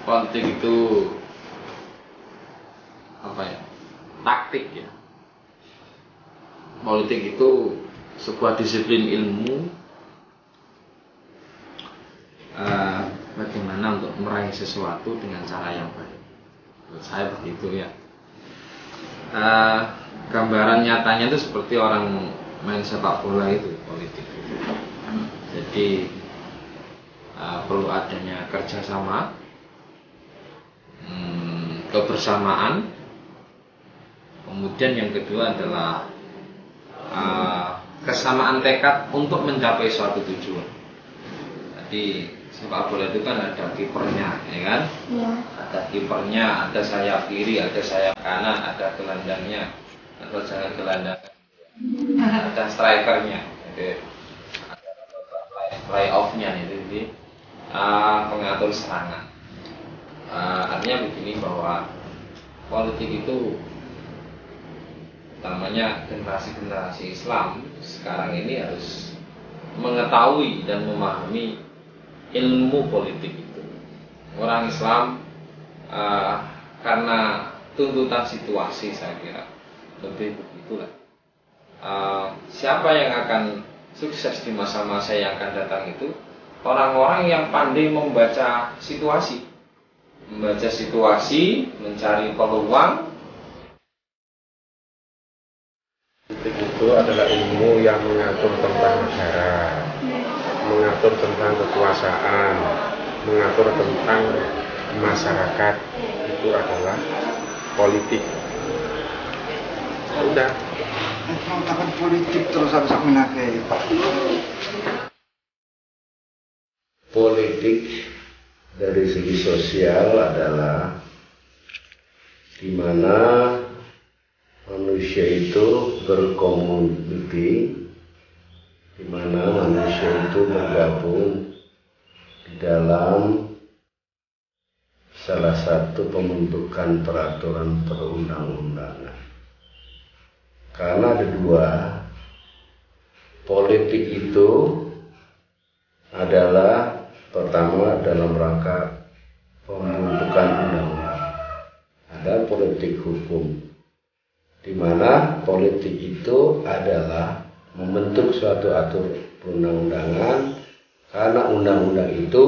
politik itu apa ya? Taktik ya. Politik itu sebuah disiplin ilmu bagaimana untuk meraih sesuatu dengan cara yang baik. Menurut saya begitu ya. Gambaran nyatanya itu seperti orang main sepak bola itu politik. Jadi perlu adanya kerjasama, kebersamaan. Kemudian yang kedua adalah kesamaan tekad untuk mencapai suatu tujuan. Jadi sepak bola itu kan ada kipernya, ya kan? Ya. Ada kipernya, ada sayap kiri, ada sayap kanan, ada gelandangnya, atau jangan gelandang, ada strikernya, jadi ada play-off-nya itu, jadi pengatur serangan. Artinya begini bahwa politik itu namanya generasi-generasi Islam sekarang ini harus mengetahui dan memahami ilmu politik itu. Orang Islam karena tuntutan situasi, saya kira lebih begitulah. Siapa yang akan sukses di masa-masa yang akan datang itu orang-orang yang pandai membaca situasi, mencari peluang. Politik itu adalah ilmu yang mengatur tentang negara, mengatur tentang kekuasaan, mengatur tentang masyarakat. Itu adalah politik. Sudah. Mengatakan politik terus harus menakai. Politik dari segi sosial adalah di mana manusia itu berkomuniti, di mana manusia itu bergabung di dalam salah satu pembentukan peraturan perundang-undangan. Karena ada dua, politik itu adalah pertama dalam rangka pembentukan undang-undang. Ada politik hukum, di mana politik itu adalah membentuk suatu aturan perundang-undangan, karena undang-undang itu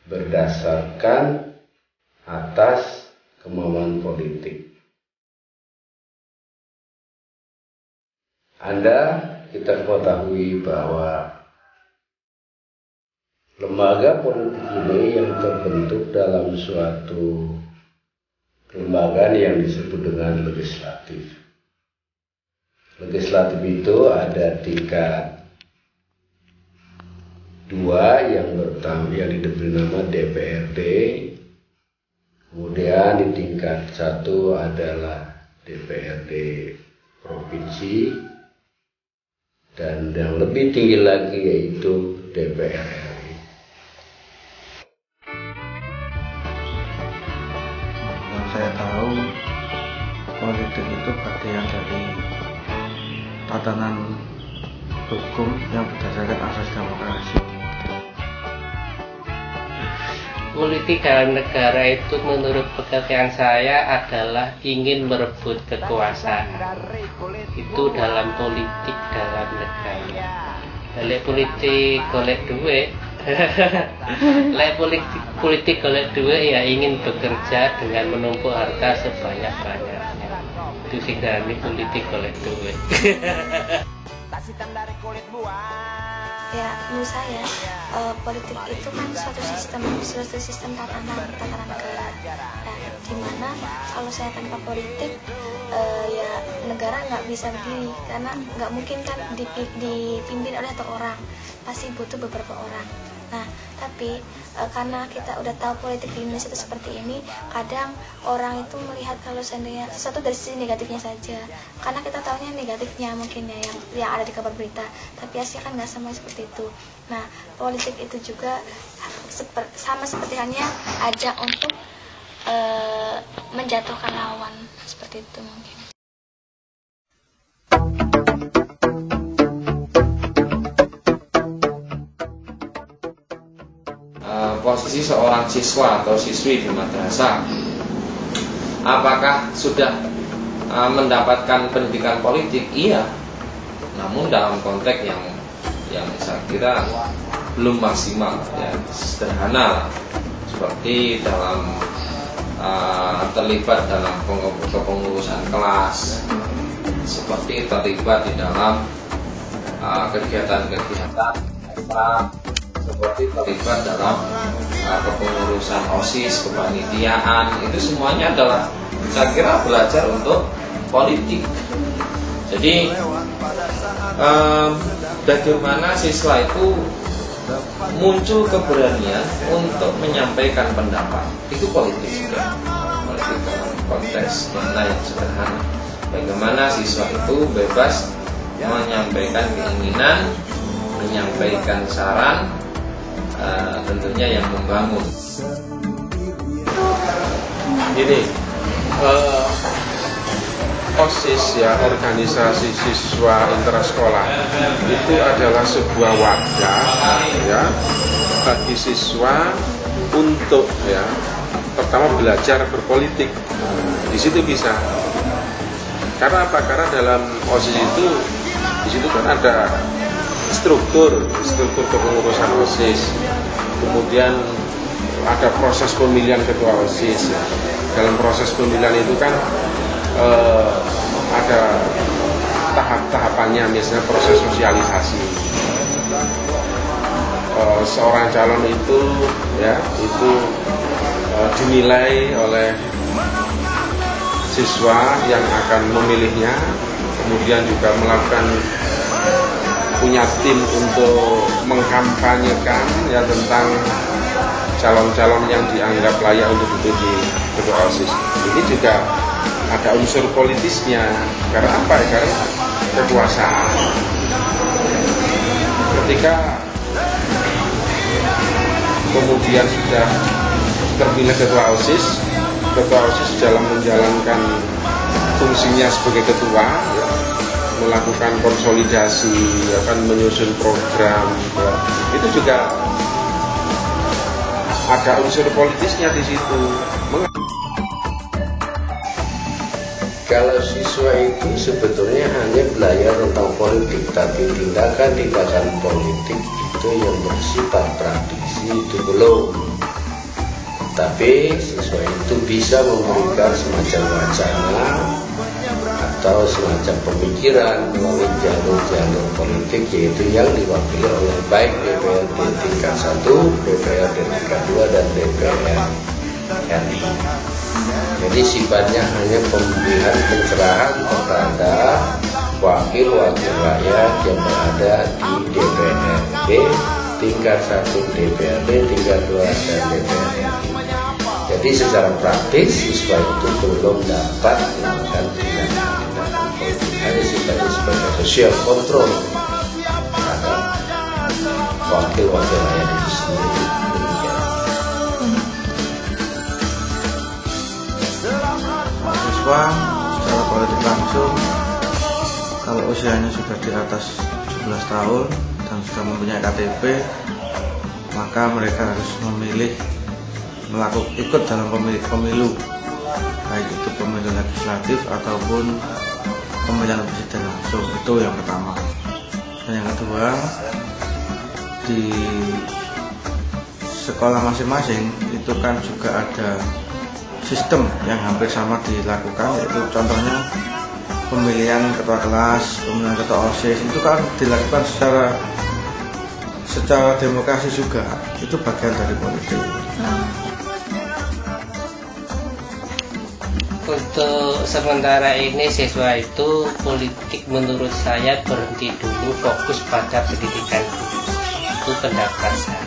berdasarkan atas kemauan politik. Kita ketahui bahwa lembaga politik ini yang terbentuk dalam suatu kelembagaan yang disebut dengan legislatif. Legislatif itu ada tingkat dua yang diberi nama DPRD, kemudian di tingkat satu adalah DPRD provinsi, dan yang lebih tinggi lagi yaitu DPR RI. Yang saya tahu, politik itu bagian dari tatanan hukum yang berdasarkan asas demokrasi. Politik dalam negara itu menurut pengertian saya adalah ingin merebut kekuasaan. Itu dalam politik dalam negara. Lek politik golek duit, lek politik golek duit ya ingin bekerja dengan menumpuk harta sebanyak-banyaknya. Itu sih dari politik golek duit. Ya, menurut saya politik itu kan suatu sistem tatanan negara. Nah, dimana kalau saya tanpa politik ya negara nggak bisa berdiri, karena nggak mungkin kan dipimpin oleh satu orang, pasti butuh beberapa orang. Nah, tapi karena kita udah tahu politik di Indonesia itu seperti ini, kadang orang itu melihat kalau seandainya sesuatu dari sisi negatifnya saja, karena kita tahunya negatifnya mungkin ya yang ada di kabar berita, tapi hasilnya kan nggak sama seperti itu. Nah, politik itu juga sama seperti halnya ajak untuk menjatuhkan lawan, seperti itu mungkin. Posisi posisi seorang siswa atau siswi di madrasah, apakah sudah mendapatkan pendidikan politik? Iya, namun dalam konteks yang saya kira belum maksimal, ya, sederhana, seperti dalam terlibat dalam kepengurusan kelas, seperti terlibat di dalam kegiatan-kegiatan, seperti terlibat dalam kepengurusan OSIS, kepanitiaan. Itu semuanya adalah, saya kira, belajar untuk politik. Jadi bagaimana siswa itu muncul keberanian untuk menyampaikan pendapat, itu politik juga. Politik dalam konteks mana yang sederhana, bagaimana siswa itu bebas menyampaikan keinginan, menyampaikan saran, tentunya yang membangun. Ini OSIS, ya, organisasi siswa intrasekolah, itu adalah sebuah wadah, ya, bagi siswa untuk, ya, pertama belajar berpolitik. Di situ bisa. Karena apa? Karena dalam OSIS itu, di situ kan ada struktur kepengurusan OSIS, kemudian ada proses pemilihan ketua OSIS. Ya. Dalam proses pemilihan itu kan ada tahap-tahapannya, misalnya proses sosialisasi. Seorang calon itu, ya, itu dinilai oleh siswa yang akan memilihnya, kemudian juga melakukan, punya tim untuk mengkampanyekan, ya, tentang calon-calon yang dianggap layak untuk duduk di ketua OSIS. Ini juga ada unsur politisnya. Karena apa? Karena kekuasaan. Ketika kemudian sudah terpilih ketua OSIS dalam menjalankan fungsinya sebagai ketua, ya, melakukan konsolidasi, akan menyusun program, ya, itu juga ada unsur politisnya di situ. Kalau siswa itu sebetulnya hanya belajar tentang politik, tapi tindakan-tindakan politik itu yang bersifat praktisi itu belum. Tapi siswa itu bisa memberikan semacam wacana atau semacam pemikiran melalui jalur-jalur politik, yaitu yang diwakili oleh baik DPRD tingkat 1, DPRD tingkat 2, dan DPR RI. Jadi sifatnya hanya pemberian pencerahan kepada wakil-wakil rakyat yang berada di DPRD tingkat 1, DPRD tingkat 2, dan DPR RI. Jadi secara praktis siswa itu belum dapat melakukan tindakan-tindakan politik, hanya sifatnya sebagai social control terhadap wakil-wakil rakyat itu sendiri. Siswa secara politik langsung kalau usianya sudah di atas 17 tahun dan sudah mempunyai KTP, maka mereka harus memilih ikut dalam pemilu, baik itu pemilu legislatif ataupun pemilihan presiden langsung. Itu yang pertama. Dan yang kedua, di sekolah masing-masing itu kan juga ada sistem yang hampir sama dilakukan, yaitu contohnya pemilihan ketua kelas, pemilihan ketua OSIS, itu kan dilakukan secara demokrasi juga. Itu bagian dari politik. Untuk sementara ini siswa itu politik menurut saya berhenti dulu, fokus pada pendidikan. Itu pendapat saya.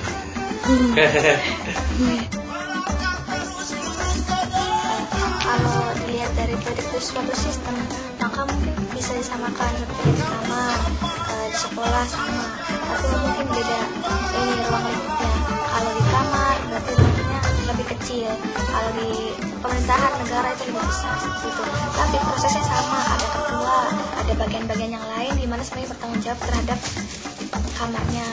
Kalau dilihat dari politik itu suatu sistem, maka mungkin bisa disamakan seperti di kamar, di sekolah sama, tapi mungkin beda ini ruang lingkupnya. Kalau di kamar berarti ruangnya lebih kecil, kalau di pemerintahan negara itu lebih besar seperti itu. Tapi prosesnya sama, ada ketua, ada bagian-bagian yang lain di mana sebenarnya bertanggung jawab terhadap kamarnya.